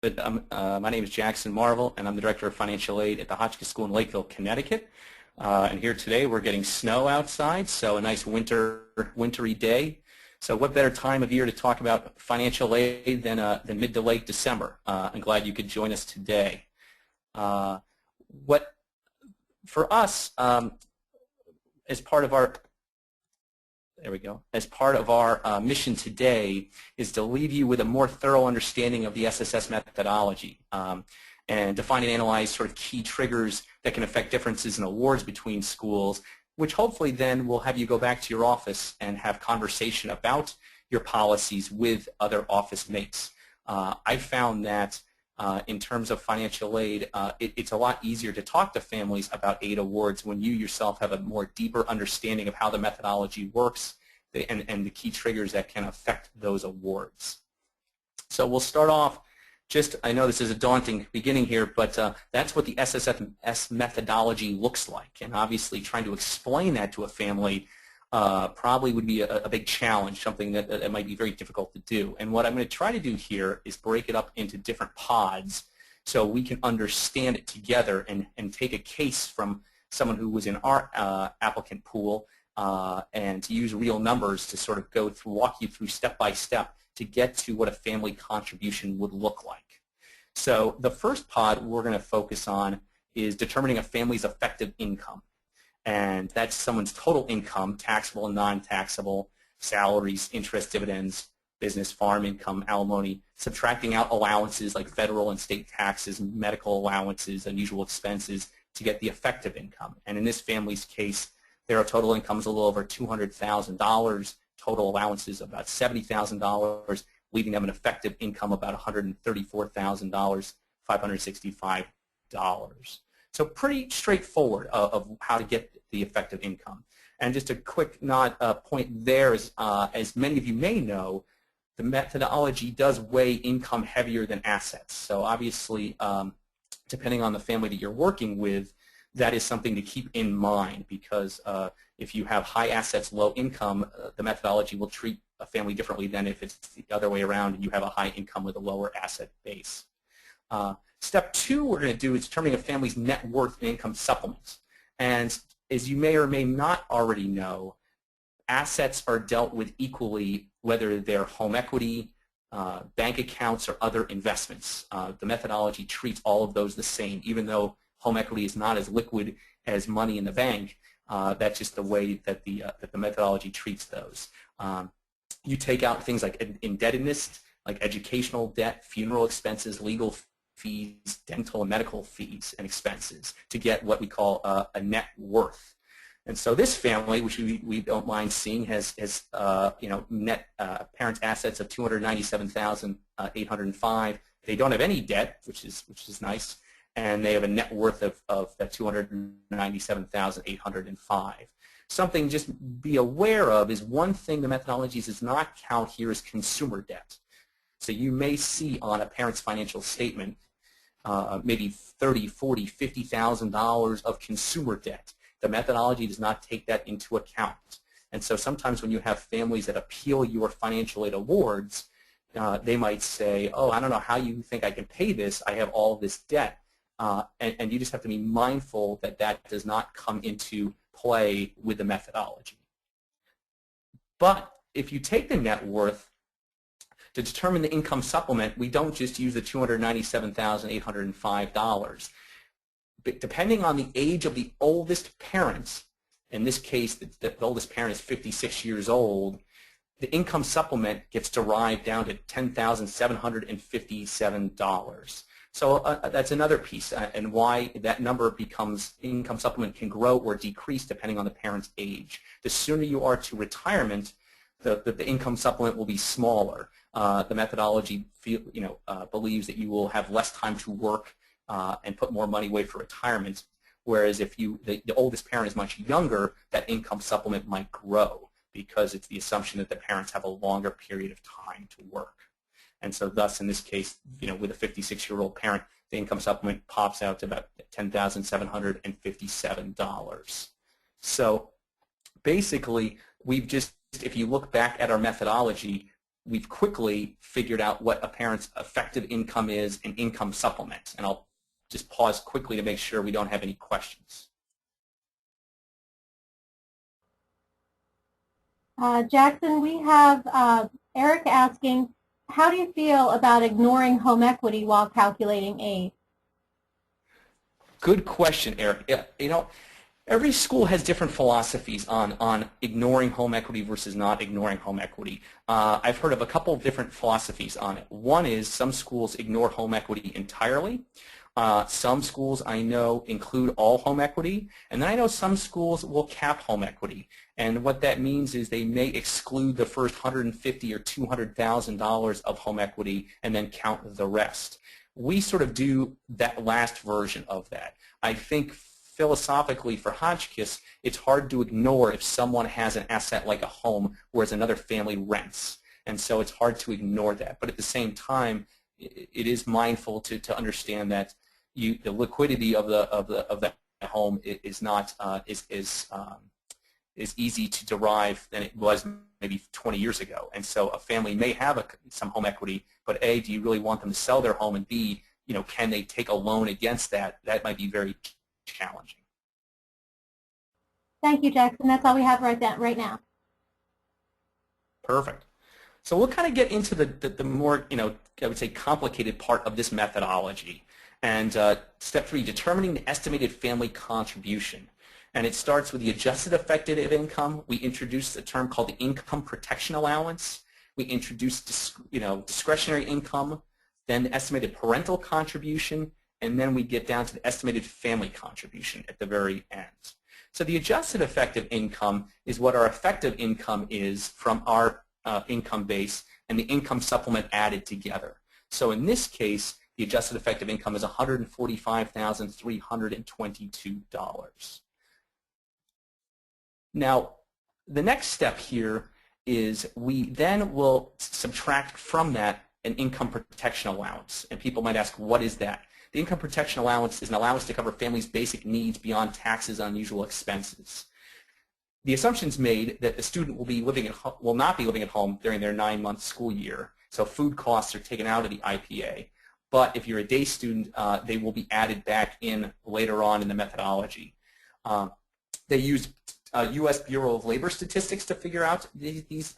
My name is Jackson Marvel, and I'm the Director of Financial Aid at the Hotchkiss School in Lakeville, Connecticut. And here today we're getting snow outside, so a nice wintry day. So what better time of year to talk about financial aid than mid to late December? I'm glad you could join us today. For us, as part of our mission today is to leave you with a more thorough understanding of the SSS methodology and define and analyze sort of key triggers that can affect differences in awards between schools, which hopefully then will have you go back to your office and have conversation about your policies with other office mates. I found that in terms of financial aid, it's a lot easier to talk to families about aid awards when you yourself have a more deeper understanding of how the methodology works and the key triggers that can affect those awards. So we'll start off I know this is a daunting beginning here, but that's what the SSS methodology looks like. And obviously trying to explain that to a family probably would be a big challenge, something that might be very difficult to do. And what I'm going to try to do here is break it up into different pods so we can understand it together and take a case from someone who was in our applicant pool and to use real numbers to sort of walk you through step by step to get to what a family contribution would look like. So the first pod we're going to focus on is determining a family's effective income. And that's someone's total income, taxable and non-taxable, salaries, interest, dividends, business, farm income, alimony, subtracting out allowances like federal and state taxes, medical allowances, unusual expenses to get the effective income. And in this family's case, their total income is a little over $200,000, total allowances about $70,000, leaving them an effective income about $134,000, $565. So pretty straightforward of how to get the effective income. And just a quick point there is, as many of you may know, the methodology does weigh income heavier than assets. So obviously, depending on the family that you're working with, that is something to keep in mind because if you have high assets, low income, the methodology will treat a family differently than if it's the other way around and you have a high income with a lower asset base. Step two we're going to do is determining a family's net worth and income supplements. And as you may or may not already know, assets are dealt with equally whether they're home equity, bank accounts, or other investments. The methodology treats all of those the same, even though home equity is not as liquid as money in the bank. That's just the way that the methodology treats those. You take out things like indebtedness, like educational debt, funeral expenses, legal fees, dental and medical fees and expenses to get what we call a net worth. And so this family, which we don't mind seeing, has net parent assets of $297,805. They don't have any debt, which is nice, and they have a net worth of $297,805. Something just be aware of is one thing the methodology does not count here is consumer debt. So you may see on a parent's financial statement maybe $30,000, $40,000, $50,000 of consumer debt. The methodology does not take that into account. And so sometimes when you have families that appeal your financial aid awards, they might say, oh, I don't know how you think I can pay this. I have all this debt. And you just have to be mindful that that does not come into play with the methodology. But if you take the net worth, to determine the income supplement, we don't just use the $297,805. But depending on the age of the oldest parents, in this case the oldest parent is 56 years old, the income supplement gets derived down to $10,757. So that's another piece and why that number becomes income supplement can grow or decrease depending on the parent's age. The sooner you are to retirement, the income supplement will be smaller. The methodology believes that you will have less time to work and put more money away for retirement, whereas if the oldest parent is much younger, that income supplement might grow because it's the assumption that the parents have a longer period of time to work. And so thus, in this case, with a 56-year-old parent, the income supplement pops out to about $10,757. So basically, if you look back at our methodology, we've quickly figured out what a parent's effective income is and income supplement. And I'll just pause quickly to make sure we don't have any questions. Jackson, we have Eric asking, how do you feel about ignoring home equity while calculating aid? Good question, Eric. Yeah, you know, every school has different philosophies on ignoring home equity versus not ignoring home equity. I've heard of a couple of different philosophies on it. One is some schools ignore home equity entirely. Some schools I know include all home equity, and then I know some schools will cap home equity. And what that means is they may exclude the first $150,000 or $200,000 of home equity and then count the rest. We sort of do that last version of that. I think philosophically for Hotchkiss, it's hard to ignore if someone has an asset like a home, whereas another family rents. And so it's hard to ignore that. But at the same time, it is mindful to understand that the liquidity of the home is not is easy to derive than it was maybe 20 years ago. And so a family may have some home equity, but A, do you really want them to sell their home, and B, you know, can they take a loan against that? That might be very challenging. Thank you, Jackson. That's all we have right now. Perfect. So we'll kind of get into the more, you know, I would say complicated part of this methodology. And step 3, determining the estimated family contribution. And it starts with the adjusted effective income. We introduced a term called the income protection allowance. We introduced discretionary income, then the estimated parental contribution, and then we get down to the estimated family contribution at the very end. So the adjusted effective income is what our effective income is from our income base and the income supplement added together. So in this case, the adjusted effective income is $145,322. Now, the next step here is we then will subtract from that an income protection allowance. And people might ask, what is that? The income protection allowance is an allowance to cover families' basic needs beyond taxes and unusual expenses. The assumption is made that the student will not be living at home during their 9-month school year, so food costs are taken out of the IPA. But if you're a day student, they will be added back in later on in the methodology. They use U.S. Bureau of Labor Statistics to figure out these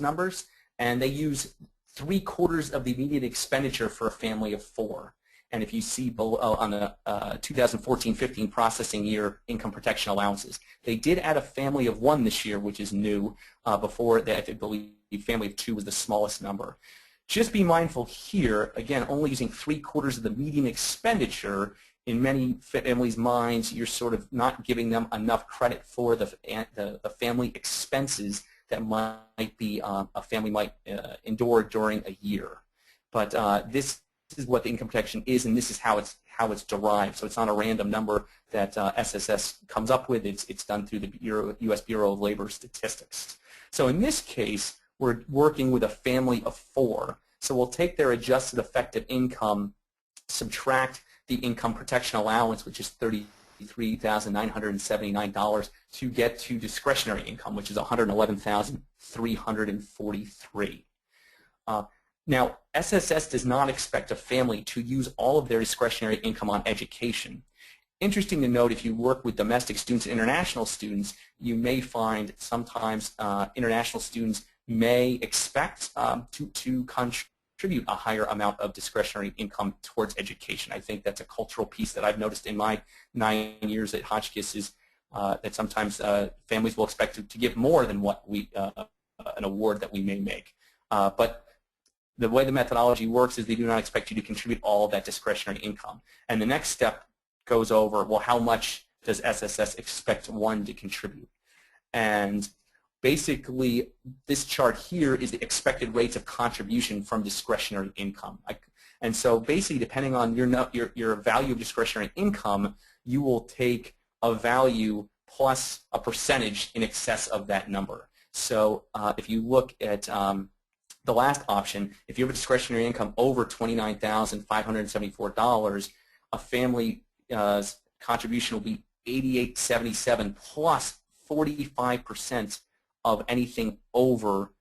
numbers, and they use 3/4 of the immediate expenditure for a family of 4. And if you see below on the 2014-15 processing year income protection allowances, they did add a family of 1 this year, which is new. Before that, I believe family of 2 was the smallest number. Just be mindful here, again, only using 3/4 of the median expenditure. In many families' minds, you're sort of not giving them enough credit for the family expenses that might be a family might endure during a year. But this is what the income protection is, and this is how it's derived. So it's not a random number that SSS comes up with. It's done through the U.S. Bureau of Labor Statistics. So in this case, we're working with a family of 4. So we'll take their adjusted effective income, subtract the income protection allowance, which is $33,979, to get to discretionary income, which is $111,343. Now, SSS does not expect a family to use all of their discretionary income on education. Interesting to note, if you work with domestic students and international students, you may find sometimes international students may expect to contribute a higher amount of discretionary income towards education. I think that's a cultural piece that I've noticed in my 9 years at Hotchkiss, is that sometimes families will expect to give more than what an award that we may make. But the way the methodology works is they do not expect you to contribute all of that discretionary income. And the next step goes over, well, how much does SSS expect one to contribute? And basically, this chart here is the expected rates of contribution from discretionary income. And so basically, depending on your value of discretionary income, you will take a value plus a percentage in excess of that number. So if you look at the last option, if you have a discretionary income over $29,574, a family's contribution will be $88.77 plus 45% of anything over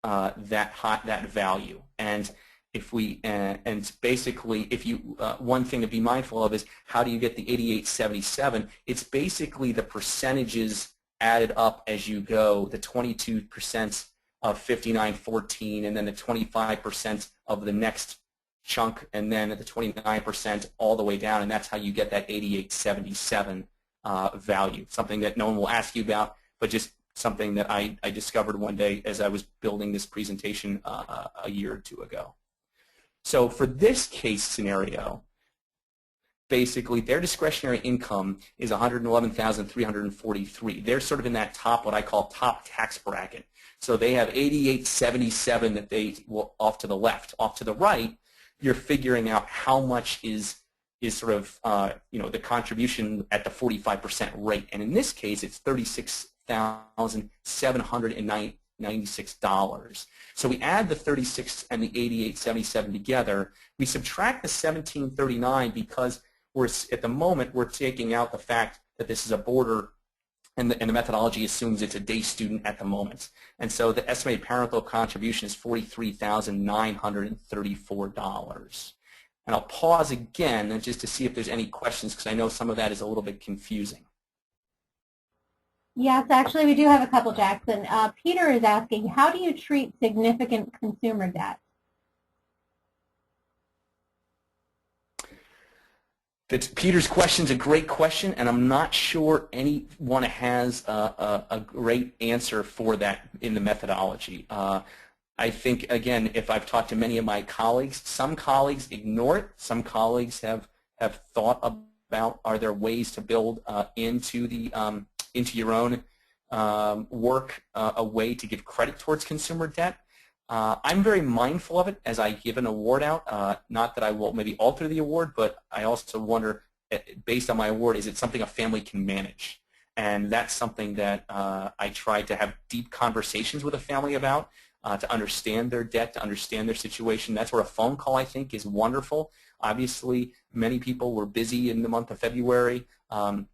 that value. And if we and basically, if you one thing to be mindful of is how do you get the 8877? It's basically the percentages added up as you go, the 22% of 5914, and then the 25% of the next chunk, and then the 29% all the way down, and that's how you get that 8877 value. Something that no one will ask you about, but just something that I discovered one day as I was building this presentation a year or two ago. So for this case scenario, basically their discretionary income is $111,343. They're sort of in that top, what I call top tax bracket. So they have 8877 that they will off to the left. Off to the right, you're figuring out how much is sort of the contribution at the 45% rate. And in this case, it's $36,796. So we add the 36 and the 8877 together. We subtract the 1739 because at the moment we're taking out the fact that this is a boarder, and the methodology assumes it's a day student at the moment. And so the estimated parental contribution is $43,934. And I'll pause again just to see if there's any questions, because I know some of that is a little bit confusing. Yes, actually we do have a couple, Jackson. Peter is asking, how do you treat significant consumer debt? Peter's question is a great question, and I'm not sure anyone has a great answer for that in the methodology. I think, again, if I've talked to many of my colleagues, some colleagues ignore it. Some colleagues have thought about, are there ways to build into your own work a way to give credit towards consumer debt. I'm very mindful of it as I give an award out. Not that I will maybe alter the award, but I also wonder, based on my award, is it something a family can manage? And that's something that I try to have deep conversations with a family about, to understand their debt, to understand their situation. That's where a phone call, I think, is wonderful. Obviously, many people were busy in the month of February, and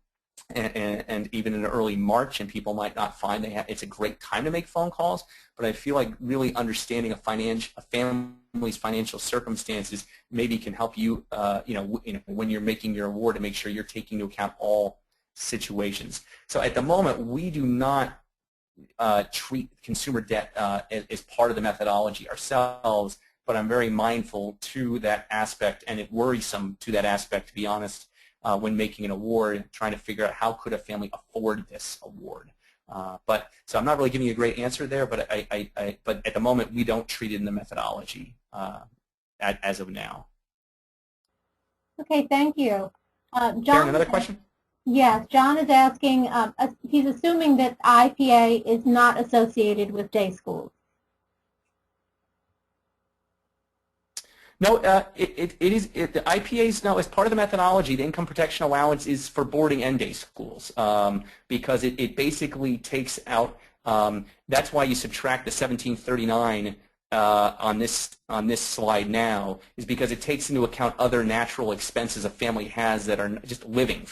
even in early March, and people might not find it's a great time to make phone calls. But I feel like really understanding a family's financial circumstances maybe can help you, when you're making your award, to make sure you're taking into account all situations. So at the moment, we do not treat consumer debt as part of the methodology ourselves, but I'm very mindful to that aspect, and it worrisome to that aspect, to be honest, when making an award, trying to figure out how could a family afford this award. So I'm not really giving you a great answer there, but but at the moment we don't treat it in the methodology as of now. Okay, thank you. John, Karen, another question? Yes, John is asking, he's assuming that IPA is not associated with day schools. No, the IPAs, no, as part of the methodology, the income protection allowance is for boarding and day schools, because it basically takes out, that's why you subtract the 1739 on this slide now, is because it takes into account other natural expenses a family has that are just living,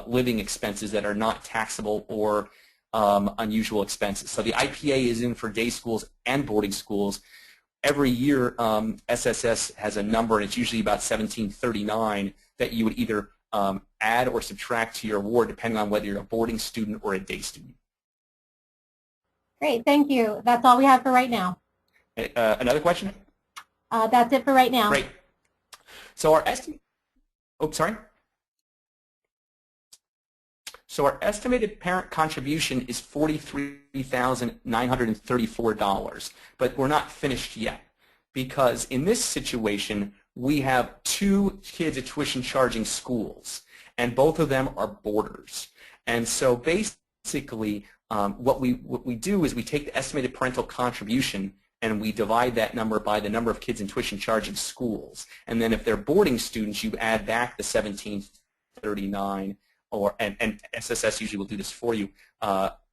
living expenses that are not taxable or unusual expenses. So the IPA is in for day schools and boarding schools. Every year, SSS has a number, and it's usually about 1739, that you would either add or subtract to your award depending on whether you're a boarding student or a day student. Great, thank you. That's all we have for right now. Another question? That's it for right now. Great. So our estimate, So our estimated parent contribution is $43,934, but we're not finished yet, because in this situation we have two kids at tuition charging schools, and both of them are boarders. And so basically what we do is we take the estimated parental contribution and we divide that number by the number of kids in tuition charging schools. And then if they're boarding students, you add back the 1739, and SSS usually will do this for you,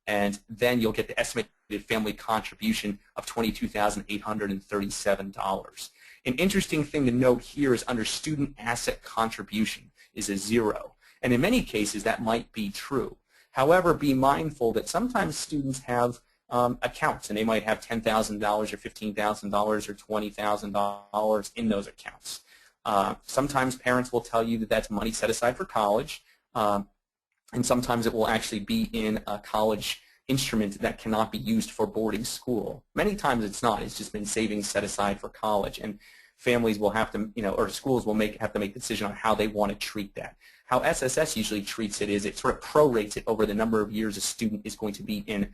and then you'll get the estimated family contribution of $22,837. An interesting thing to note here is under student asset contribution is a 0, and in many cases that might be true. However, be mindful that sometimes students have accounts, and they might have $10,000 or $15,000 or $20,000 in those accounts. Sometimes parents will tell you that that's money set aside for college, and sometimes it will actually be in a college instrument that cannot be used for boarding school. Many times it's not. It's just been savings set aside for college, and families will have to, or schools will have to make a decision on how they want to treat that. How SSS usually treats it is it sort of prorates it over the number of years a student is going to be in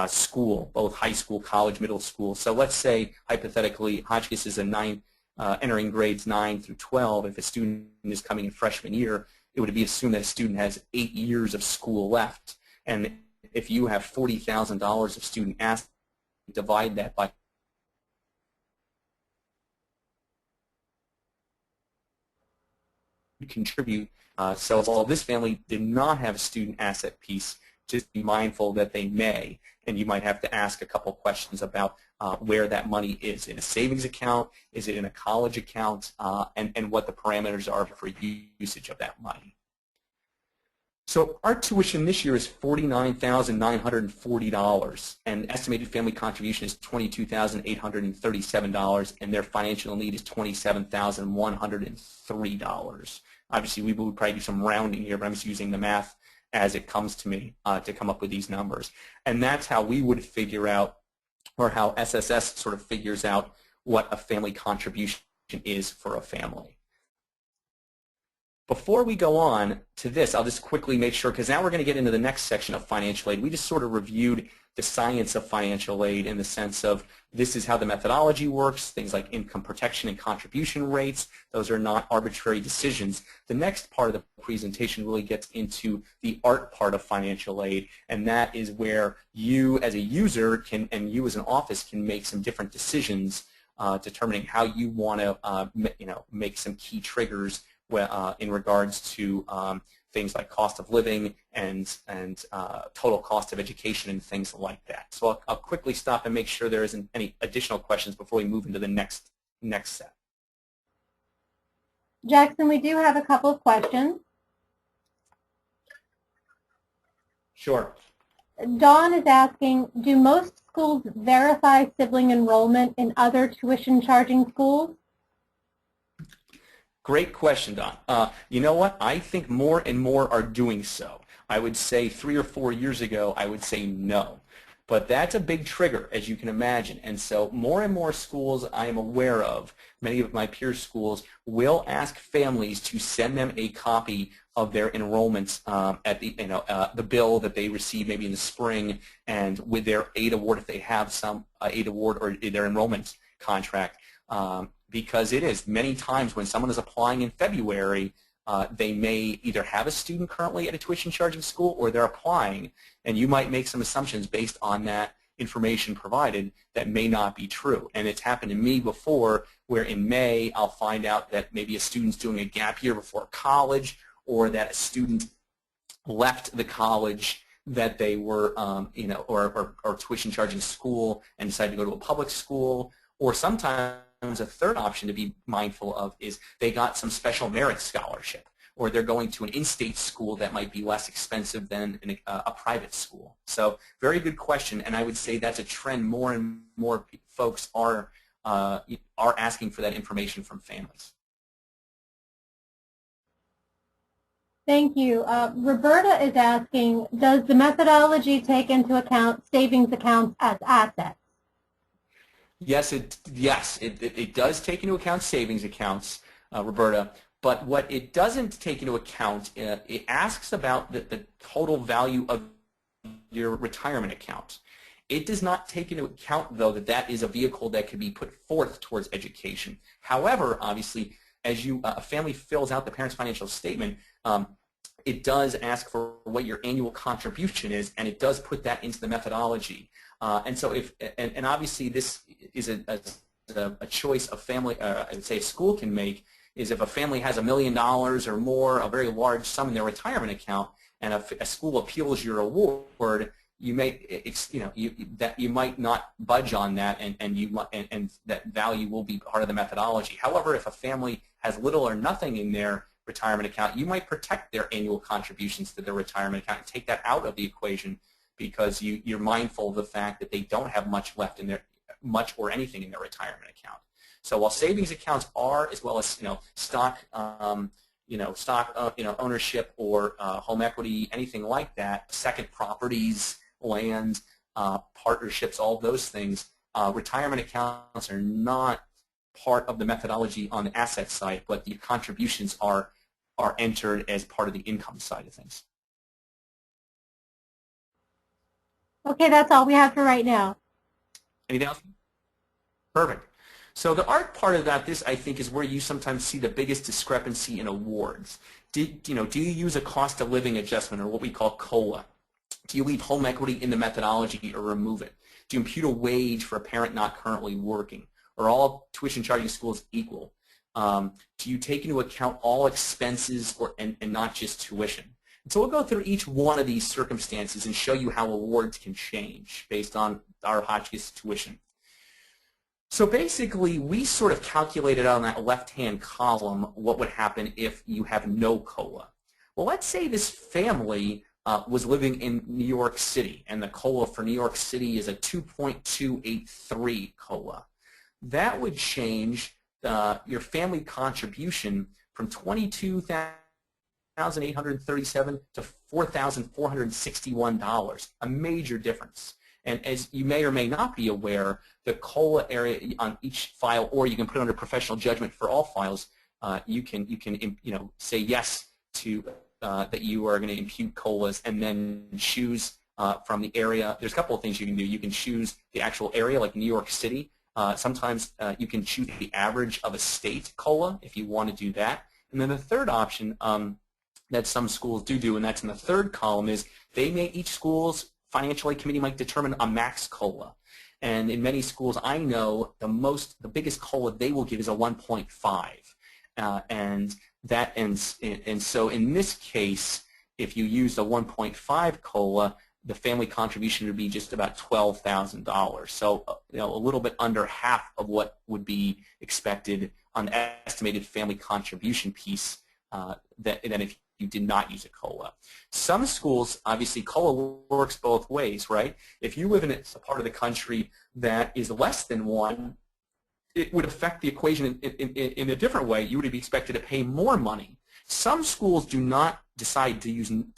school, both high school, college, middle school. So let's say, hypothetically, Hotchkiss is entering grades 9 through 12. If a student is coming in freshman year, it would be assumed that a student has 8 years of school left. And if you have $40,000 of student assets, divide that by contribute. So while this family did not have a student asset piece, just be mindful that they may, and you might have to ask a couple questions about where that money is. In a savings account, is it in a college account, and what the parameters are for usage of that money. So our tuition this year is $49,940, and estimated family contribution is $22,837, and their financial need is $27,103. Obviously, we would probably do some rounding here, but I'm just using the math as it comes to me to come up with these numbers. And that's how we would figure out, or how SSS sort of figures out what a family contribution is for a family. Before we go on to this, I'll just quickly make sure, because now we're going to get into the next section of financial aid. We just sort of reviewed the science of financial aid in the sense of this is how the methodology works, things like income protection and contribution rates. Those are not arbitrary decisions. The next part of the presentation really gets into the art part of financial aid, and that is where you as a user can, and you as an office can make some different decisions determining how you want to make some key triggers in regards to things like cost of living and total cost of education and things like that. So I'll quickly stop and make sure there isn't any additional questions before we move into the next set. Jackson, we do have a couple of questions. Sure. Dawn is asking, do most schools verify sibling enrollment in other tuition charging schools? Great question, Don. You know what? I think more and more are doing so. I would say 3 or 4 years ago, I would say no. But that's a big trigger, as you can imagine. And so more and more schools I am aware of, many of my peer schools, will ask families to send them a copy of their enrollments at the bill that they receive maybe in the spring, and with their aid award if they have some aid award or their enrollment contract. Because it is many times when someone is applying in February, they may either have a student currently at a tuition charging school or they're applying, and you might make some assumptions based on that information provided that may not be true. And it's happened to me before where in May I'll find out that maybe a student's doing a gap year before college, or that a student left the college that they were or tuition charging school and decided to go to a public school, or sometimes a third option to be mindful of is they got some special merit scholarship, or they're going to an in-state school that might be less expensive than a private school. So very good question, and I would say that's a trend. More and more folks are asking for that information from families. Thank you. Roberta is asking, does the methodology take into account savings accounts as assets? Yes, it does take into account savings accounts, Roberta, but what it doesn't take into account, it asks about the total value of your retirement account. It does not take into account, though, that is a vehicle that could be put forth towards education. However, obviously, as a family fills out the parent's financial statement, it does ask for what your annual contribution is, and it does put that into the methodology. And so, and obviously, this is a choice a family, I would say, a school can make. Is if a family has $1 million or more, a very large sum in their retirement account, and a school appeals your award, you may, you might not budge on that, and that value will be part of the methodology. However, if a family has little or nothing in their retirement account, you might protect their annual contributions to their retirement account and take that out of the equation, because you're mindful of the fact that they don't have much left in much or anything in their retirement account. So while savings accounts are, as well as stock, ownership or home equity, anything like that, second properties, land, partnerships, all those things, retirement accounts are not part of the methodology on the asset side, but the contributions are entered as part of the income side of things. Okay, that's all we have for right now. Anything else? Perfect. So the art part of that, this I think is where you sometimes see the biggest discrepancy in awards. Do you use a cost of living adjustment, or what we call COLA? Do you leave home equity in the methodology or remove it? Do you impute a wage for a parent not currently working? Are all tuition charging schools equal? Do you take into account all expenses and not just tuition? And so we'll go through each one of these circumstances and show you how awards can change based on our Hotchkiss tuition. So basically, we sort of calculated on that left-hand column what would happen if you have no COLA. Well, let's say this family was living in New York City, and the COLA for New York City is a 2.283 COLA. That would change your family contribution from $22,837 to $4,461, a major difference. And as you may or may not be aware, the COLA area on each file, or you can put it under professional judgment for all files, you can say yes to that you are going to impute COLAs, and then choose from the area. There's a couple of things you can do. You can choose the actual area, like New York City. Sometimes you can choose the average of a state COLA if you want to do that. And then the third option that some schools do, and that's in the third column, is each school's financial aid committee might determine a max COLA. And in many schools I know, the biggest COLA they will give is a 1.5. And so in this case, if you use the 1.5 COLA, the family contribution would be just about $12,000. So a little bit under half of what would be expected on the estimated family contribution piece than if you did not use a COLA. Some schools, obviously, COLA works both ways, right? If you live in a part of the country that is less than 1, it would affect the equation in a different way. You would be expected to pay more money. Some schools do not decide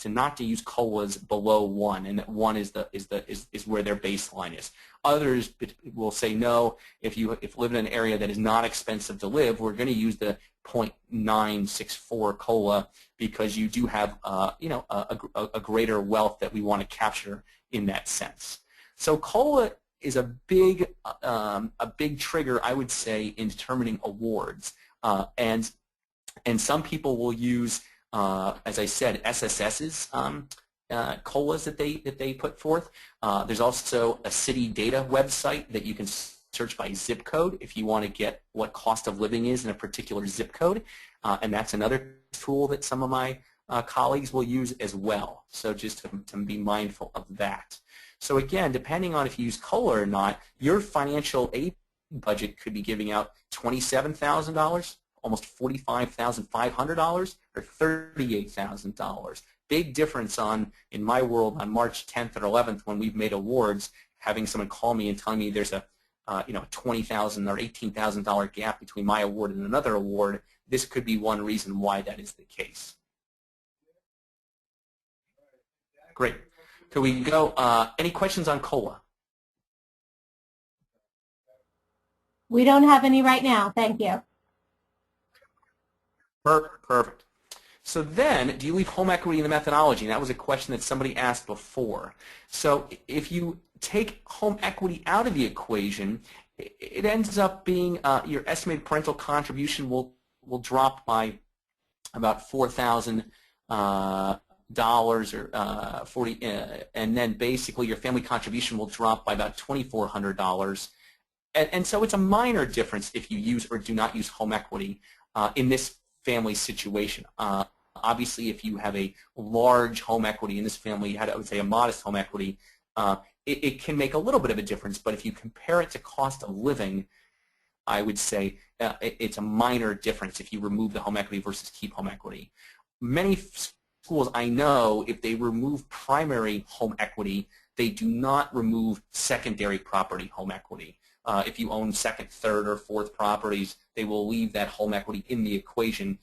not to use COLAs below 1, and that 1 is where their baseline is. Others will say no. If you live in an area that is not expensive to live, we're going to use the 0.964 COLA because you do have a greater wealth that we want to capture in that sense. So COLA is a big trigger, I would say, in determining awards, and some people will use, as I said, SSS's COLAs that they put forth. There's also a city data website that you can search by zip code if you want to get what cost of living is in a particular zip code, and that's another tool that some of my colleagues will use as well. So just to be mindful of that. So again, depending on if you use COLA or not, your financial aid budget could be giving out $27,000, almost $45,500, or $38,000. Big difference in my world, on March 10th or 11th when we've made awards, having someone call me and telling me there's a $20,000 or $18,000 gap between my award and another award. This could be one reason why that is the case. Great. Could we go? Any questions on COLA? We don't have any right now. Thank you. Perfect. So then, do you leave home equity in the methodology? And that was a question that somebody asked before. So if you take home equity out of the equation, it ends up being your estimated parental contribution will drop by about $4,000 or 40, and then basically your family contribution will drop by about $2,400. And so it's a minor difference if you use or do not use home equity in this family situation. Obviously, if you have a large home equity in this family, you had, I would say, a modest home equity, it can make a little bit of a difference. But if you compare it to cost of living, I would say it's a minor difference if you remove the home equity versus keep home equity. Many schools I know, if they remove primary home equity, they do not remove secondary property home equity. If you own second, third, or fourth properties, they will leave that home equity in the equation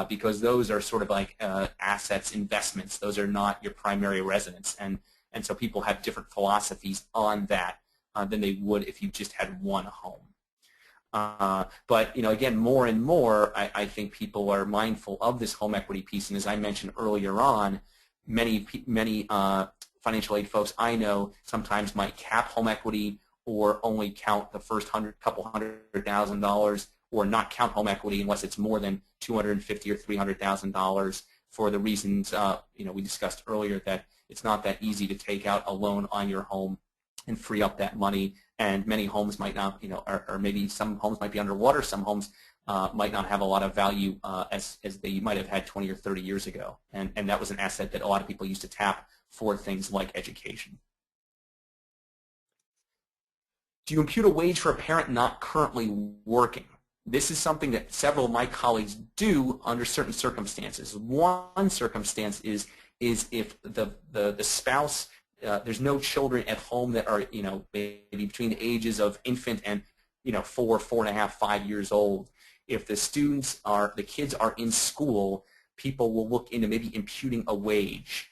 because those are sort of like assets, investments. Those are not your primary residence, and so people have different philosophies on that than they would if you just had one home. But again, more and more, I think people are mindful of this home equity piece, and as I mentioned earlier on, many financial aid folks I know sometimes might cap home equity or only count the first couple $100,000, or not count home equity unless it's more than $250,000 or $300,000 for the reasons we discussed earlier, that it's not that easy to take out a loan on your home and free up that money. And many homes might not, or maybe some homes might be underwater. Some homes might not have a lot of value as they might have had 20 or 30 years ago. And that was an asset that a lot of people used to tap for things like education. Do you impute a wage for a parent not currently working? This is something that several of my colleagues do under certain circumstances. One circumstance is if the spouse, there's no children at home that are maybe between the ages of infant and 4, 4.5, 5 years old. If the kids are in school, people will look into maybe imputing a wage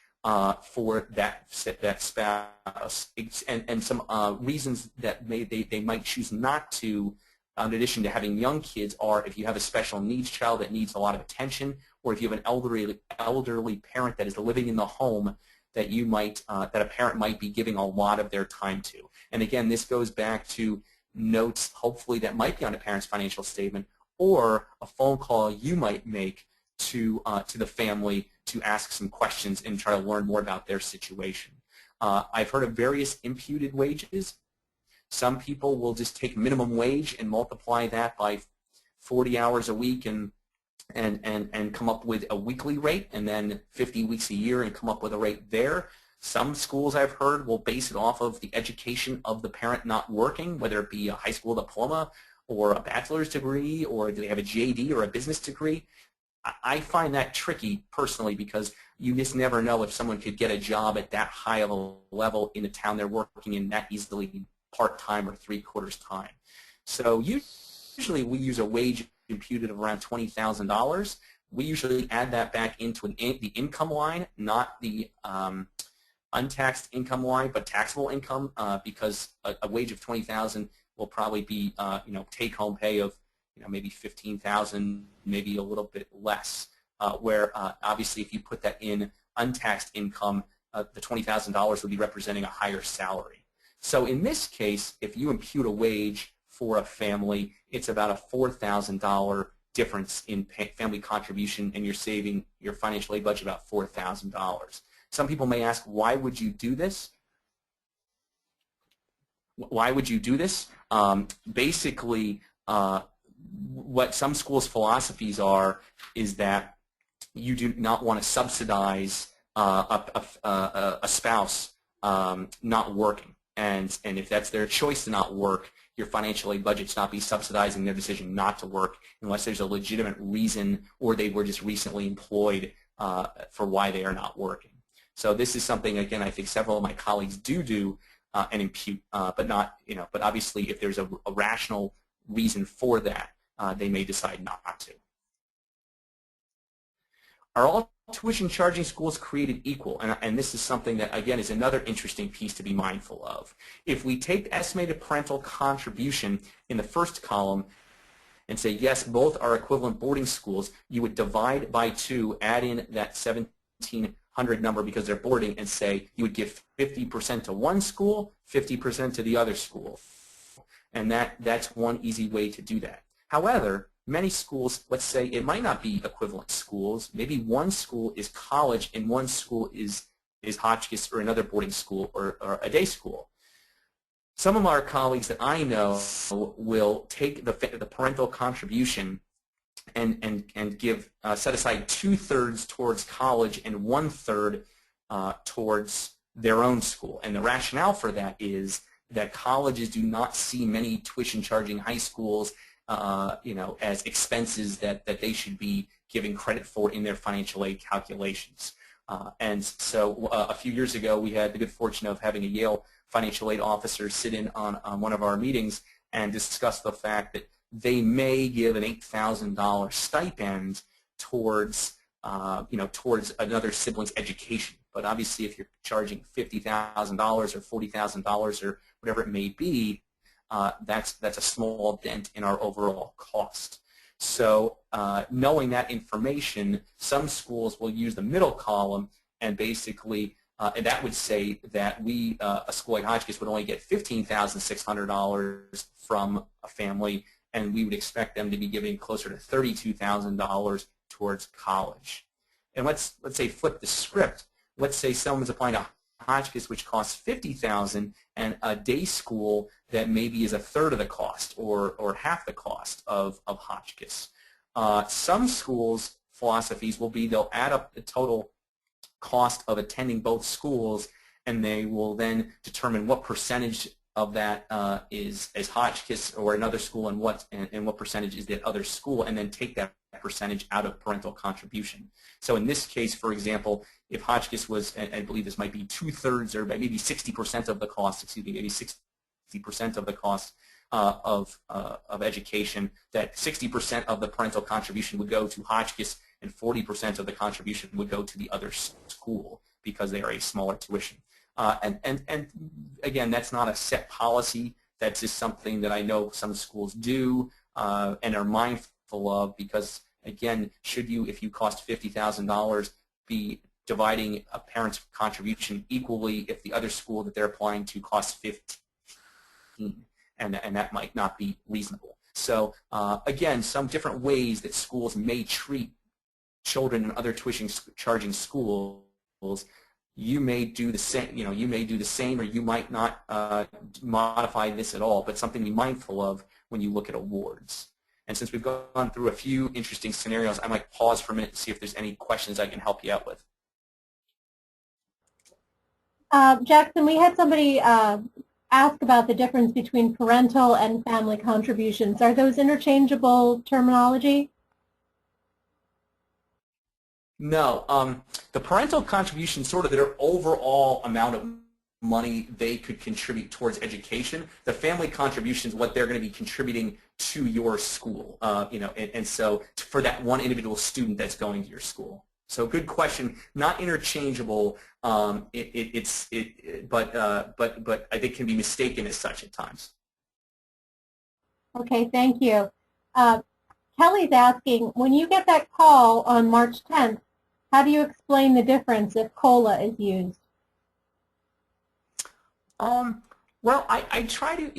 for that spouse, and some reasons that they might choose not to, in addition to having young kids, are if you have a special needs child that needs a lot of attention, or if you have an elderly parent that is living in the home that that a parent might be giving a lot of their time to. And again, this goes back to notes hopefully that might be on a parent's financial statement, or a phone call you might make to the family to ask some questions and try to learn more about their situation. I've heard of various imputed wages. Some people will just take minimum wage and multiply that by 40 hours a week and come up with a weekly rate, and then 50 weeks a year and come up with a rate there. Some schools I've heard will base it off of the education of the parent not working, whether it be a high school diploma or a bachelor's degree, or do they have a GED or a business degree. I find that tricky personally, because you just never know if someone could get a job at that high of a level in the town they're working in that easily part-time or 3/4 time. So usually we use a wage imputed of around $20,000. We usually add that back into the income line, not the untaxed income line, but taxable income, because a wage of $20,000 will probably be take-home pay of maybe $15,000, maybe a little bit less. Where obviously if you put that in untaxed income, the $20,000 would be representing a higher salary. So in this case, if you impute a wage for a family, it's about a $4,000 difference in family contribution, and you're saving your financial aid budget about $4,000. Some people may ask, why would you do this? Why would you do this? Basically, what some schools' philosophies are is that you do not want to subsidize a spouse not working. And if that's their choice to not work, your financial aid budget should not be subsidizing their decision not to work unless there's a legitimate reason, or they were just recently employed for why they are not working. So this is something, again, I think several of my colleagues do and impute, but not, but obviously if there's a rational reason for that, they may decide not to. Are all tuition charging schools created equal? And this is something that, again, is another interesting piece to be mindful of. If we take the estimated parental contribution in the first column and say, yes, both are equivalent boarding schools, you would divide by 2, add in that 1,700 number because they're boarding, and say you would give 50% to one school, 50% to the other school. And that's one easy way to do that. However, many schools, let's say it might not be equivalent schools. Maybe one school is college and one school is Hotchkiss or another boarding school or a day school. Some of our colleagues that I know will take the parental contribution and give set aside 2/3 towards college and 1/3 towards their own school. And the rationale for that is that colleges do not see many tuition charging high schools as expenses that they should be giving credit for in their financial aid calculations. And so a few years ago, we had the good fortune of having a Yale financial aid officer sit in on one of our meetings and discuss the fact that they may give an $8,000 stipend towards, towards another sibling's education. But obviously, if you're charging $50,000 or $40,000 or whatever it may be, that's a small dent in our overall cost. So knowing that information, some schools will use the middle column and basically, and that would say that a school like Hotchkiss would only get $15,600 from a family, and we would expect them to be giving closer to $32,000 towards college. And let's say flip the script. Let's say someone's applying to Hotchkiss, which costs $50,000, and a day school that maybe is a third of the cost or half the cost of Hotchkiss. Some schools' philosophies will be they'll add up the total cost of attending both schools, and they will then determine what percentage of that is Hotchkiss or another school, and what percentage is that other school, and then take that percentage out of parental contribution. So in this case, for example, if Hotchkiss was, I believe this might be 2/3 or maybe 60% of the cost, excuse me, maybe 60% of the cost of education, that 60% of the parental contribution would go to Hotchkiss and 40% of the contribution would go to the other school because they are a smaller tuition. And again, that's not a set policy. That's just something that I know some schools do and are mindful of, because again, if you cost $50,000, be dividing a parent's contribution equally if the other school that they're applying to costs $15,000, and that might not be reasonable. So again, some different ways that schools may treat children in other tuition charging schools. You may do the same, you may do the same, or you might not modify this at all, but something to be mindful of when you look at awards. And since we've gone through a few interesting scenarios, I might pause for a minute to see if there's any questions I can help you out with. Jackson, we had somebody ask about the difference between parental and family contributions. Are those interchangeable terminology? No. The parental contribution, sort of their overall amount of money they could contribute towards education. The family contribution is what they're going to be contributing to your school, and so for that one individual student that's going to your school. So good question. Not interchangeable. But I think can be mistaken as such at times. Okay, thank you. Kelly's asking, when you get that call on March 10th, how do you explain the difference if COLA is used? Well, I try to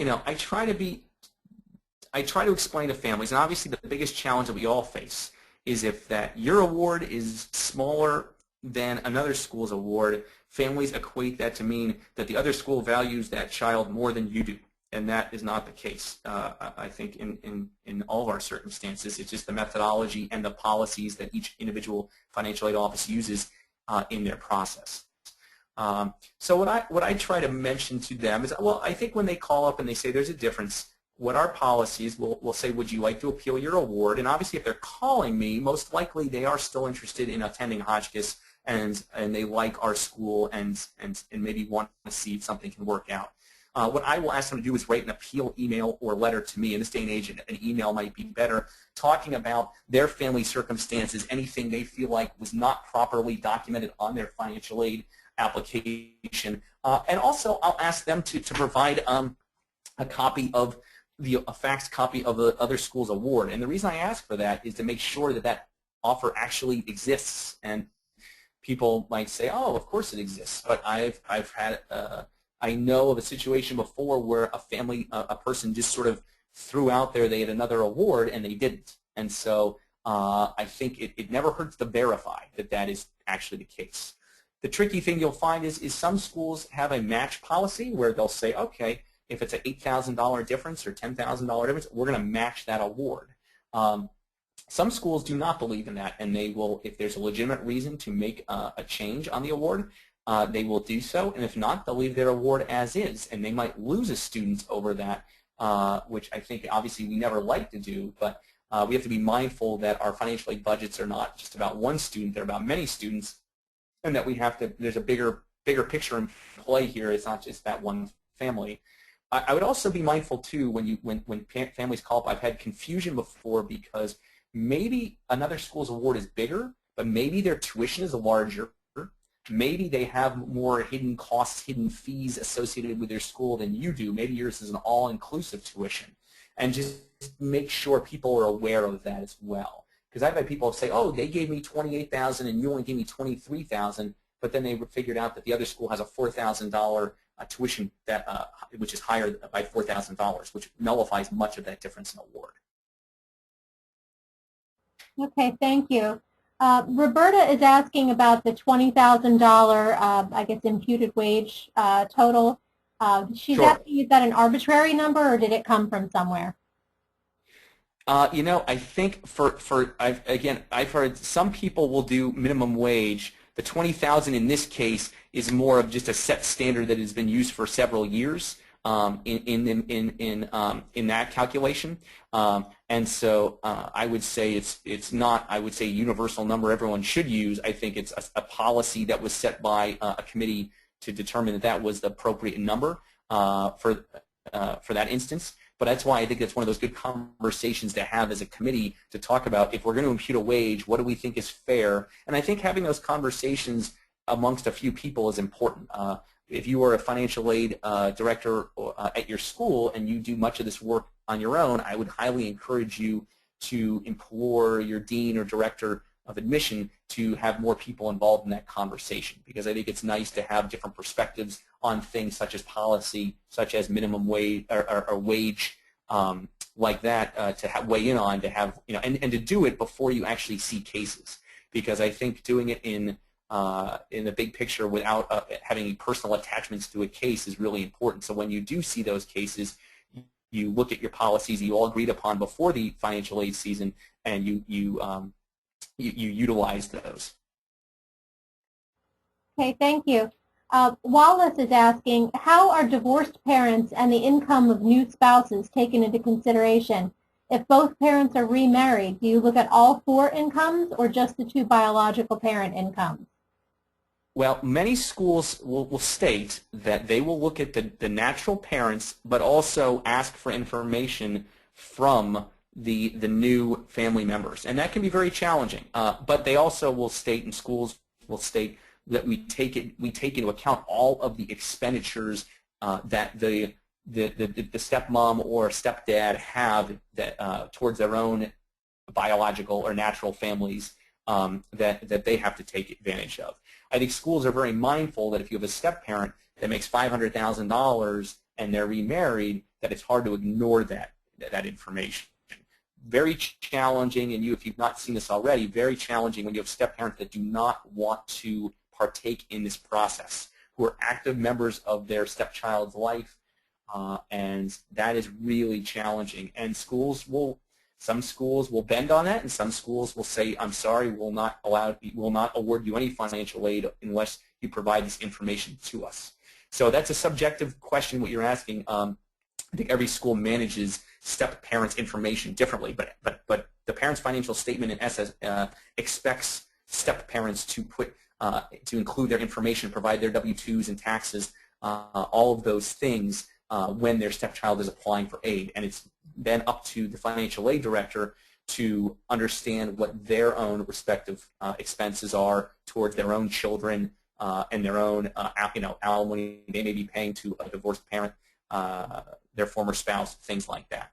explain to families, and obviously the biggest challenge that we all face is if that your award is smaller than another school's award, families equate that to mean that the other school values that child more than you do, and that is not the case. I think in all of our circumstances, it's just the methodology and the policies that each individual financial aid office uses in their process. So what I try to mention to them is, well, I think when they call up and they say there's a difference, what our policies will say, would you like to appeal your award? And obviously if they're calling me, most likely they are still interested in attending Hotchkiss, and they like our school and maybe want to see if something can work out. What I will ask them to do is write an appeal email or letter to me. In this day and age, an email might be better, talking about their family circumstances, anything they feel like was not properly documented on their financial aid application. And also I'll ask them to provide a copy of a faxed copy of the other school's award. And the reason I ask for that is to make sure that that offer actually exists. And people might say, oh, of course it exists. But I know of a situation before where a person just sort of threw out there they had another award and they didn't. And so I think it never hurts to verify that that is actually the case. The tricky thing you'll find is some schools have a match policy where they'll say, okay, if it's an $8,000 difference or $10,000 difference, we're going to match that award. Some schools do not believe in that, and they will, if there's a legitimate reason to make a change on the award, they will do so, and if not, they'll leave their award as is, and they might lose a student over that, which I think obviously we never like to do, but we have to be mindful that our financial aid budgets are not just about one student, they're about many students, and that we have to, there's a bigger picture in play here. It's not just that one family. I would also be mindful too when families call up. I've had confusion before because maybe another school's award is bigger, but maybe their tuition is larger. Maybe they have more hidden costs, hidden fees associated with their school than you do. Maybe yours is an all-inclusive tuition. And just make sure people are aware of that as well. Because I've had people say, oh, they gave me $28,000 and you only gave me $23,000, but then they figured out that the other school has a $4,000 tuition that, which is higher by $4,000, which nullifies much of that difference in award. Okay, thank you. Roberta is asking about the $20,000, I guess, imputed wage total. She's Sure. asking, is that an arbitrary number or did it come from somewhere? You know, I think I've heard some people will do minimum wage. The $20,000 in this case is more of just a set standard that has been used for several years in that calculation. And so I would say it's not, I would say, a universal number everyone should use. I think it's a policy that was set by a committee to determine that that was the appropriate number for that instance. But that's why I think it's one of those good conversations to have as a committee to talk about, if we're going to impute a wage, what do we think is fair? And I think having those conversations amongst a few people is important. If you are a financial aid director at your school and you do much of this work on your own, I would highly encourage you to implore your dean or director of admission to have more people involved in that conversation, because I think it's nice to have different perspectives on things such as policy, such as minimum wage or wage like that to weigh in on, to have, you know, and to do it before you actually see cases, because I think doing it in the big picture without having personal attachments to a case is really important. So when you do see those cases, you look at your policies you all agreed upon before the financial aid season, and you utilize those. Okay, thank you. Wallace is asking, how are divorced parents and the income of new spouses taken into consideration? If both parents are remarried, do you look at all 4 incomes or just the 2 biological parent incomes? Well, many schools will state that they will look at the natural parents, but also ask for information from the new family members, and that can be very challenging. But they also will state, and schools will state, that we take into account all of the expenditures that the stepmom or stepdad have that towards their own biological or natural families that they have to take advantage of. I think schools are very mindful that if you have a step-parent that makes $500,000 and they're remarried, that it's hard to ignore that information. Very challenging, and if you've not seen this already, very challenging when you have step-parents that do not want to partake in this process, who are active members of their stepchild's life, and that is really challenging. And some schools will bend on that, and some schools will say, I'm sorry, we'll not award you any financial aid unless you provide this information to us. So that's a subjective question, what you're asking. I think every school manages step-parents information differently, but the parent's financial statement in SS expects step-parents to include their information, provide their W-2s and taxes, all of those things when their stepchild is applying for aid. And it's then up to the financial aid director to understand what their own respective expenses are towards their own children and their own alimony they may be paying to a divorced parent, their former spouse, things like that.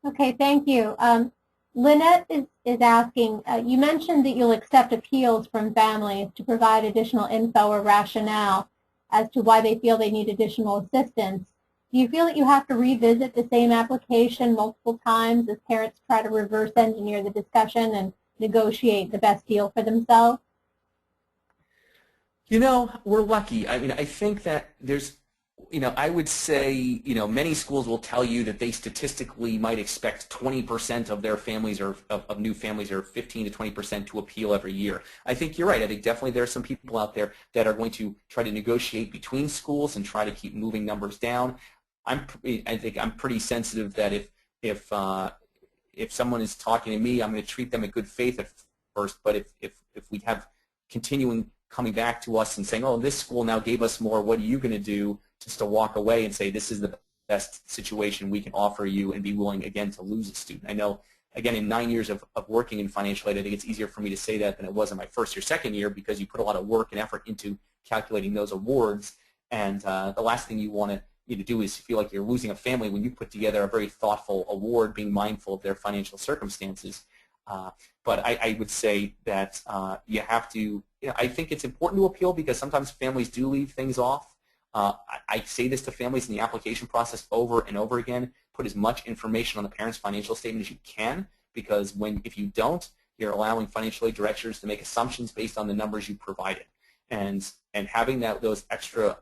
Okay, thank you. Lynette is asking, you mentioned that you'll accept appeals from families to provide additional info or rationale as to why they feel they need additional assistance. Do you feel that you have to revisit the same application multiple times as parents try to reverse engineer the discussion and negotiate the best deal for themselves? You know, we're lucky. I mean, I think that there's, I would say, many schools will tell you that they statistically might expect 20% of their families or of new families, or 15 to 20% to appeal every year. I think you're right. I think definitely there are some people out there that are going to try to negotiate between schools and try to keep moving numbers down. I think I'm pretty sensitive that if someone is talking to me, I'm going to treat them in good faith at first. But if we have continuing coming back to us and saying, oh, this school now gave us more, what are you going to do, just to walk away and say this is the best situation we can offer you and be willing, again, to lose a student. I know, again, in 9 years of working in financial aid, I think it's easier for me to say that than it was in my first or second year, because you put a lot of work and effort into calculating those awards, and the last thing you want to do is feel like you're losing a family when you put together a very thoughtful award, being mindful of their financial circumstances. But I would say that you have to, I think it's important to appeal, because sometimes families do leave things off. I say this to families in the application process over and over again: put as much information on the parent's financial statement as you can, because if you don't, you're allowing financial aid directors to make assumptions based on the numbers you provided, and having those extra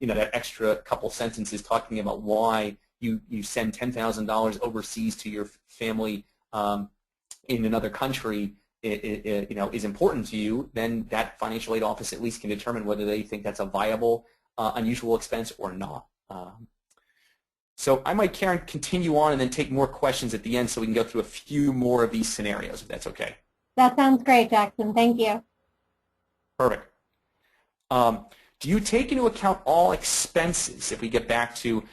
that extra couple sentences talking about why you send $10,000 overseas to your family in another country is important to you, then that financial aid office at least can determine whether they think that's a viable unusual expense or not. So I might, Karen, continue on and then take more questions at the end so we can go through a few more of these scenarios, if that's okay. That sounds great, Jackson. Thank you. Perfect. Do you take into account all expenses? If we get back to,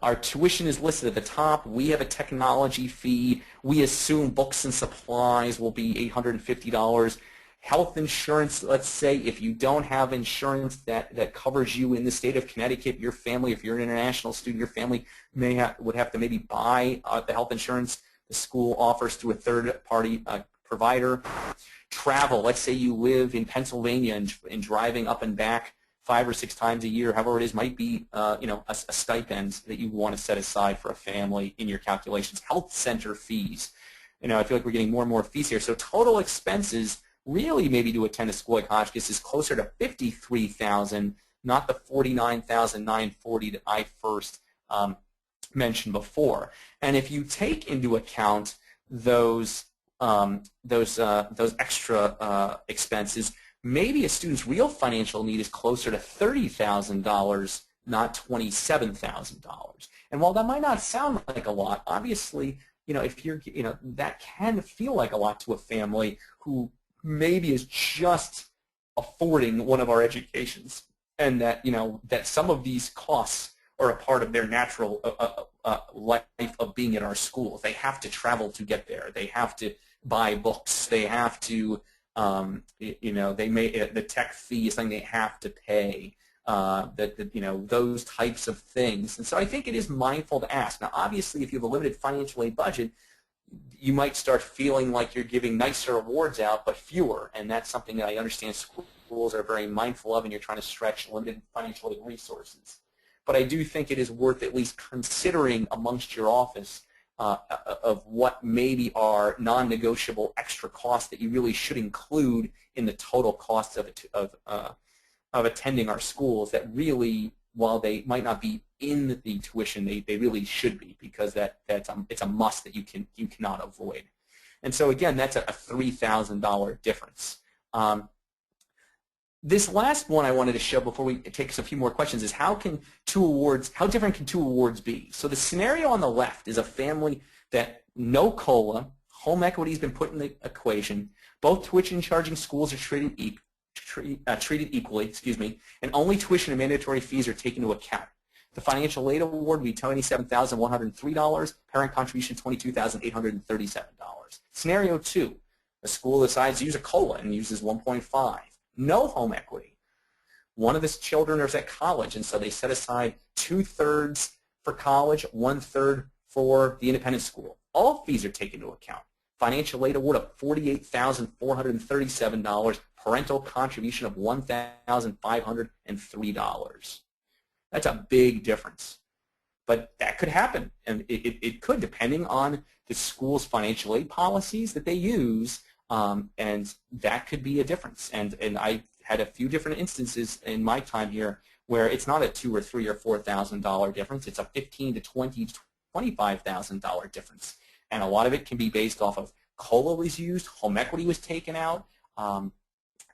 our tuition is listed at the top. We have a technology fee. We assume books and supplies will be $850. Health insurance, let's say, if you don't have insurance that covers you in the state of Connecticut, your family, if you're an international student, your family would have to maybe buy the health insurance the school offers through a third-party provider. Travel, let's say you live in Pennsylvania and driving up and back 5 or 6 times a year, however it is, might be a stipend that you want to set aside for a family in your calculations. Health center fees. I feel like we're getting more and more fees here. So total expenses really maybe to attend a school like Hotchkiss is closer to $53,000, not the $49,940 that I first mentioned before. And if you take into account those extra expenses, maybe a student's real financial need is closer to $30,000, not $27,000. And while that might not sound like a lot, obviously, if you're, that can feel like a lot to a family who maybe is just affording one of our educations, and that that some of these costs are a part of their natural life of being in our schools. They have to travel to get there. They have to buy books. They have to, the tech fee is something they have to pay. Those types of things. And so I think it is mindful to ask. Now, obviously, if you have a limited financial aid budget, you might start feeling like you're giving nicer awards out, but fewer. And that's something that I understand schools are very mindful of, and you're trying to stretch limited financial aid resources. But I do think it is worth at least considering amongst your office of what maybe are non-negotiable extra costs that you really should include in the total costs of attending our schools, that really, while they might not be in the tuition, they really should be, because it's a must that you cannot avoid. And so again, that's a $3,000 difference. This last one I wanted to show before we take a few more questions is how different can two awards be? So the scenario on the left is a family that no COLA, home equity has been put in the equation, both tuition charging schools are treated equally, and only tuition and mandatory fees are taken into account. The financial aid award would be $27,103, parent contribution $22,837. Scenario 2, a school decides to use a COLA and uses 1.5. No home equity. One of the children is at college, and so they set aside 2/3 for college, 1/3 for the independent school. All fees are taken into account. Financial aid award of $48,437, parental contribution of $1,503. That's a big difference. But that could happen, and it could, depending on the school's financial aid policies that they use, and that could be a difference. And I had a few different instances in my time here where it's not a $2,000 or $3,000 or $4,000 difference. It's a $15,000 to $20,000 to $25,000 difference. And a lot of it can be based off of COLA was used, home equity was taken out,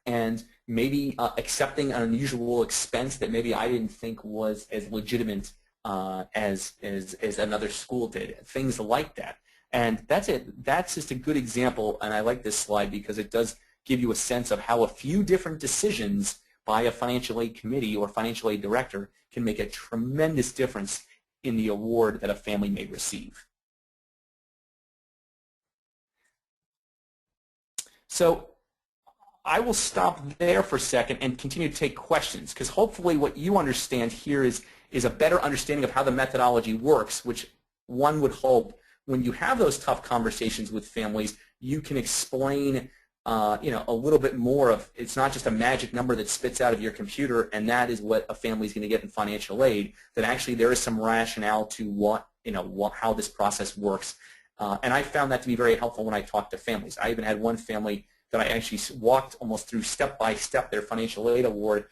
and maybe accepting an unusual expense that maybe I didn't think was as legitimate as another school did. Things like that. And that's it. That's just a good example, and I like this slide because it does give you a sense of how a few different decisions by a financial aid committee or financial aid director can make a tremendous difference in the award that a family may receive. So I will stop there for a second and continue to take questions, because hopefully what you understand here is a better understanding of how the methodology works, which one would hope when you have those tough conversations with families, you can explain a little bit more of, it's not just a magic number that spits out of your computer and that is what a family is going to get in financial aid, that actually there is some rationale to how this process works. And I found that to be very helpful when I talk to families. I even had one family that I actually walked almost through step by step their financial aid award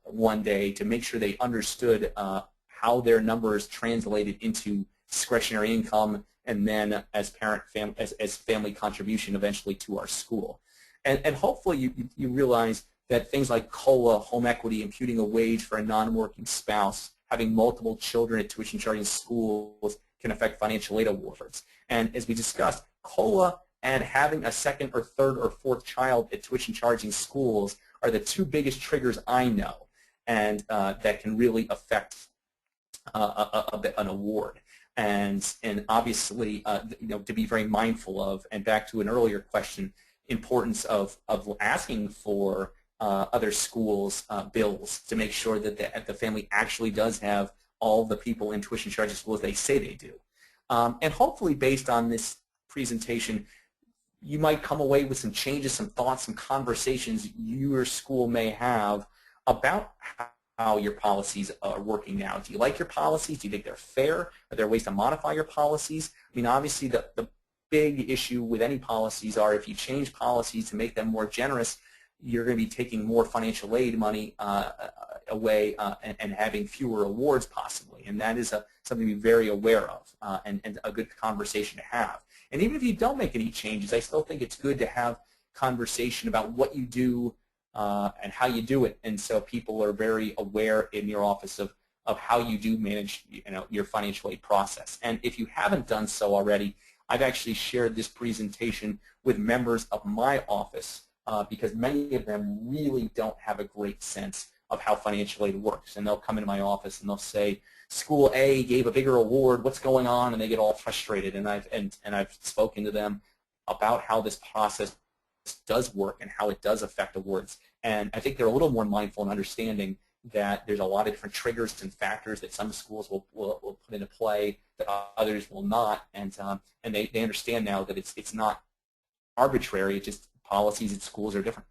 one day to make sure they understood how their numbers translated into discretionary income and then as family contribution eventually to our school. And hopefully you realize that things like COLA, home equity, imputing a wage for a non-working spouse, having multiple children at tuition charging schools can affect financial aid awards. And as we discussed, COLA and having a second or third or fourth child at tuition charging schools are the two biggest triggers I know, and that can really affect an award. And obviously, to be very mindful of, and back to an earlier question, importance of asking for other schools' bills to make sure that the family actually does have all the people in tuition charging schools they say they do. And hopefully, based on this presentation, you might come away with some changes, some thoughts, some conversations your school may have about how your policies are working now. Do you like your policies? Do you think they're fair? Are there ways to modify your policies? I mean, obviously, the big issue with any policies are if you change policies to make them more generous, you're going to be taking more financial aid money away and having fewer awards possibly. And that is something to be very aware of and a good conversation to have. And even if you don't make any changes, I still think it's good to have conversation about what you do and how you do it. And so people are very aware in your office of how you do manage your financial aid process. And if you haven't done so already, I've actually shared this presentation with members of my office because many of them really don't have a great sense of how financial aid works. And they'll come into my office and they'll say, School A gave a bigger award, what's going on? And they get all frustrated. And I've spoken to them about how this process does work and how it does affect awards. And I think they're a little more mindful and understanding that there's a lot of different triggers and factors that some schools will put into play that others will not. And they understand now that it's not arbitrary, it's just policies at schools are different.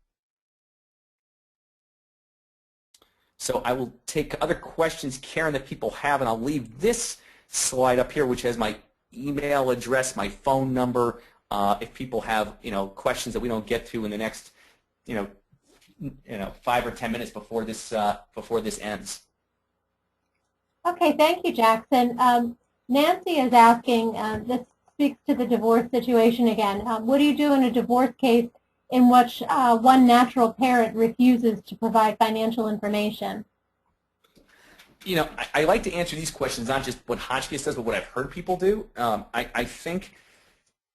So I will take other questions, Karen, that people have, and I'll leave this slide up here, which has my email address, my phone number. If people have questions that we don't get to in the next 5 or 10 minutes before this ends. Okay, thank you, Jackson. Nancy is asking. This speaks to the divorce situation again. What do you do in a divorce case in which one natural parent refuses to provide financial information? I like to answer these questions, not just what Hotchkiss does, but what I've heard people do. I think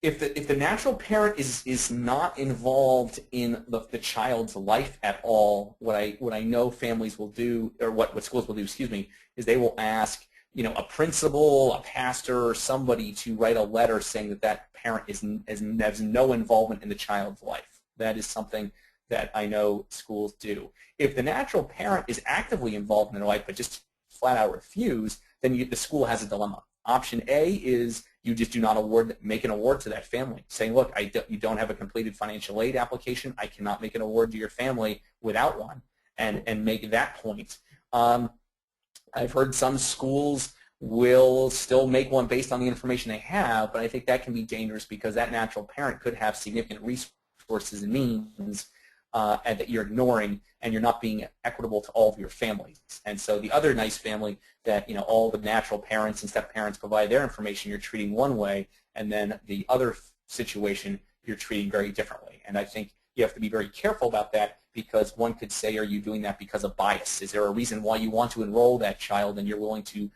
if the natural parent is not involved in the child's life at all, what I know families will do, or what schools will do, excuse me, is they will ask a principal, a pastor, or somebody to write a letter saying that parent has no involvement in the child's life. That is something that I know schools do. If the natural parent is actively involved in their life but just flat out refuse, then the school has a dilemma. Option A is you just do not make an award to that family, saying, look, you don't have a completed financial aid application. I cannot make an award to your family without one, and make that point. I've heard some schools will still make one based on the information they have, but I think that can be dangerous because that natural parent could have significant resources and means and that you're ignoring, and you're not being equitable to all of your families. And so the other nice family that all the natural parents and step parents provide their information, you're treating one way, and then the other situation you're treating very differently. And I think you have to be very careful about that, because one could say, are you doing that because of bias? Is there a reason why you want to enroll that child and you're willing to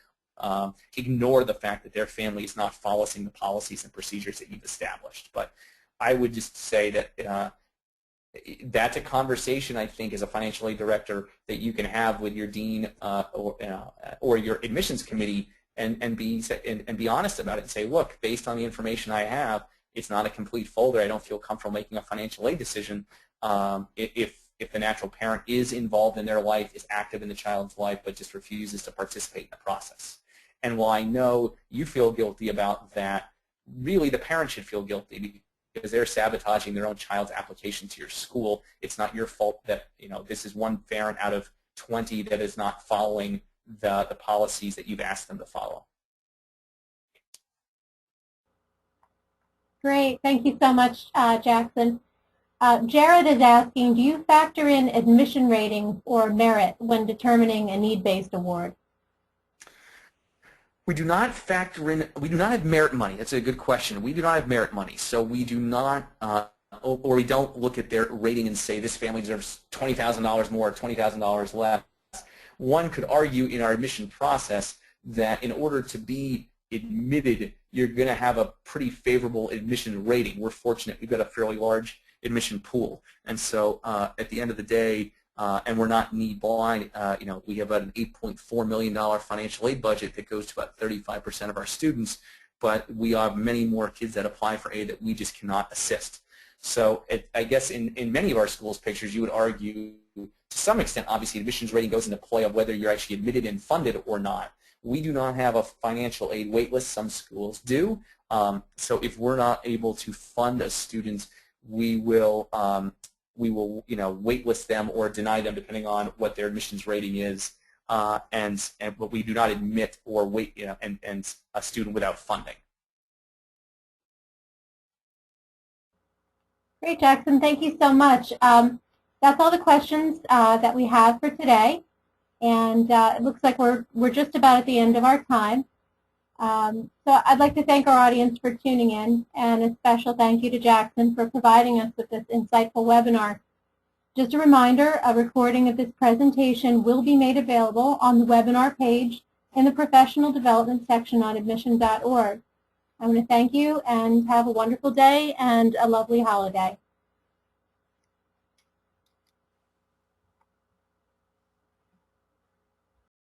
ignore the fact that their family is not following the policies and procedures that you've established? But I would just say that that's a conversation, I think, as a financial aid director that you can have with your dean or your admissions committee, and be honest about it and say, look, based on the information I have, it's not a complete folder. I don't feel comfortable making a financial aid decision. If the natural parent is involved in their life, is active in the child's life, but just refuses to participate in the process. And while I know you feel guilty about that, really the parent should feel guilty because they're sabotaging their own child's application to your school. It's not your fault that this is one parent out of 20 that is not following the policies that you've asked them to follow. Great. Thank you so much, Jackson. Jared is asking, do you factor in admission ratings or merit when determining a need-based award? We do not factor in, we do not have merit money. That's a good question. We do not have merit money. So we do not, or we don't look at their rating and say this family deserves $20,000 more or $20,000 less. One could argue in our admission process that in order to be admitted, you're going to have a pretty favorable admission rating. We're fortunate. We've got a fairly large admission pool. And so at the end of the day, and we're not need blind, we have about an $8.4 million financial aid budget that goes to about 35% of our students, but we have many more kids that apply for aid that we just cannot assist. So I guess in many of our schools' pictures, you would argue to some extent, obviously, admissions rating goes into play of whether you're actually admitted and funded or not. We do not have a financial aid wait list. Some schools do. So if we're not able to fund a student, we will waitlist them or deny them depending on what their admissions rating is, but we do not admit or wait and a student without funding. Great, Jackson. Thank you so much. That's all the questions that we have for today, and it looks like we're just about at the end of our time. So I'd like to thank our audience for tuning in, and a special thank you to Jackson for providing us with this insightful webinar. Just a reminder, a recording of this presentation will be made available on the webinar page in the professional development section on admission.org. I want to thank you and have a wonderful day and a lovely holiday.